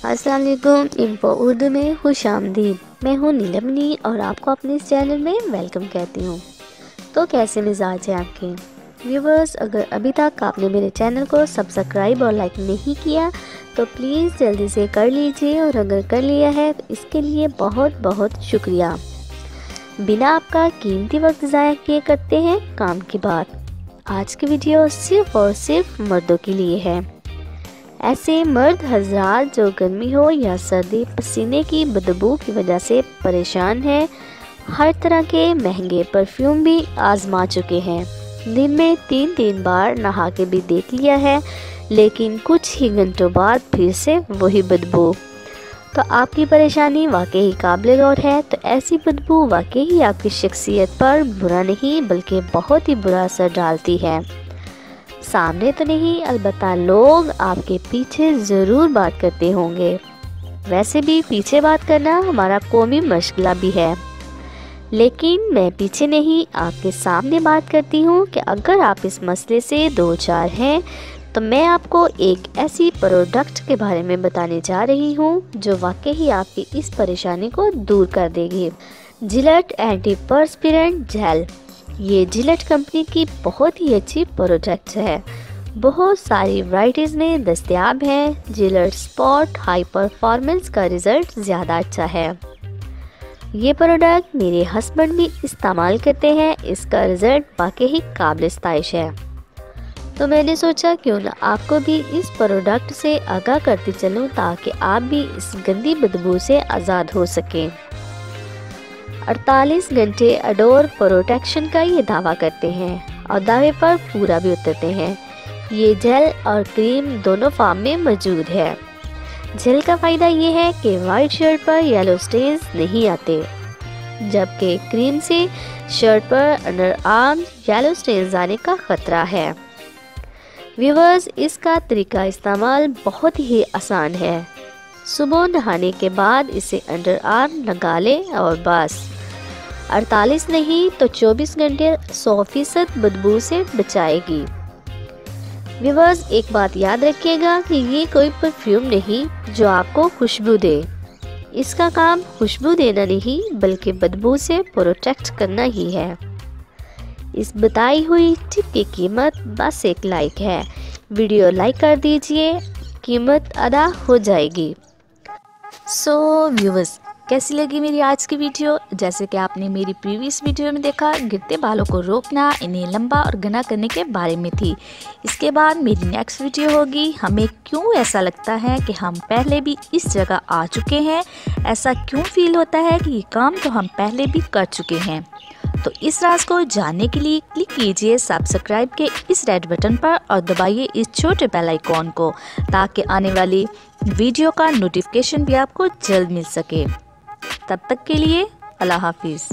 अस्सलाम वालेकुम। इन्फो उर्दू में खुश आमदीद। मैं हूँ नीलमनी और आपको अपने इस चैनल में वेलकम कहती हूँ। तो कैसे मिजाज हैं आपके व्यूवर्स? अगर अभी तक आपने मेरे चैनल को सब्सक्राइब और लाइक नहीं किया तो प्लीज़ जल्दी से कर लीजिए, और अगर कर लिया है तो इसके लिए बहुत बहुत शुक्रिया। बिना आपका कीमती वक्त ज़ाया किए करते हैं काम की बात। आज की वीडियो सिर्फ़ और सिर्फ मर्दों के लिए है। ऐसे मर्द हजरात जो गर्मी हो या सर्दी पसीने की बदबू की वजह से परेशान हैं, हर तरह के महंगे परफ्यूम भी आजमा चुके हैं, दिन में 3-3 बार नहा के भी देख लिया है, लेकिन कुछ ही घंटों बाद फिर से वही बदबू। तो आपकी परेशानी वाकई काबिल गौर है। तो ऐसी बदबू वाकई आपकी शख्सियत पर बुरा नहीं बल्कि बहुत ही बुरा असर डालती है। सामने तो नहीं, अलबत्ता लोग आपके पीछे ज़रूर बात करते होंगे। वैसे भी पीछे बात करना हमारा कौमी मशगला भी है, लेकिन मैं पीछे नहीं आपके सामने बात करती हूँ कि अगर आप इस मसले से दो चार हैं तो मैं आपको एक ऐसी प्रोडक्ट के बारे में बताने जा रही हूँ जो वाकई आपकी इस परेशानी को दूर कर देगी। Gillette antiperspirant gel. ये जिलेट कंपनी की बहुत ही अच्छी प्रोडक्ट है, बहुत सारी वैरायटीज़ में दस्तयाब है। जिलेट स्पॉट हाई परफॉर्मेंस का रिज़ल्ट ज़्यादा अच्छा है। ये प्रोडक्ट मेरे हस्बैंड भी इस्तेमाल करते हैं, इसका रिज़ल्ट वाकई ही काबिल इस्ताइश है। तो मैंने सोचा क्यों ना आपको भी इस प्रोडक्ट से आगाह करती चलूँ ताकि आप भी इस गंदी बदबू से आज़ाद हो सकें। 48 घंटे अडोर प्रोटेक्शन का ये दावा करते हैं और दावे पर पूरा भी उतरते हैं। ये जेल और क्रीम दोनों फॉर्म में मौजूद है। जेल का फ़ायदा ये है कि वाइट शर्ट पर येलो स्टेन्स नहीं आते, जबकि क्रीम से शर्ट पर अंडर आर्म येलो स्टेन्स आने का ख़तरा है। व्यूवर्स, इसका तरीका इस्तेमाल बहुत ही आसान है। सुबह नहाने के बाद इसे अंडर आर्म लगा लें और बस 48 नहीं तो 24 घंटे 100% बदबू से बचाएगी। व्यूवर्स, एक बात याद रखिएगा कि ये कोई परफ्यूम नहीं जो आपको खुशबू दे। इसका काम खुशबू देना नहीं बल्कि बदबू से प्रोटेक्ट करना ही है। इस बताई हुई टिप की कीमत बस एक लाइक है। वीडियो लाइक कर दीजिए, कीमत अदा हो जाएगी। सो व्यूवर्स, कैसी लगी मेरी आज की वीडियो? जैसे कि आपने मेरी प्रीवियस वीडियो में देखा, गिरते बालों को रोकना, इन्हें लंबा और घना करने के बारे में थी। इसके बाद मेरी नेक्स्ट वीडियो होगी हमें क्यों ऐसा लगता है कि हम पहले भी इस जगह आ चुके हैं, ऐसा क्यों फील होता है कि ये काम तो हम पहले भी कर चुके हैं। तो इस राज को जानने के लिए क्लिक कीजिए सब्सक्राइब के इस रेड बटन पर और दबाइए इस छोटे बेल आइकॉन को, ताकि आने वाली वीडियो का नोटिफिकेशन भी आपको जल्द मिल सके। तब तक के लिए अल्लाह हाफिज़।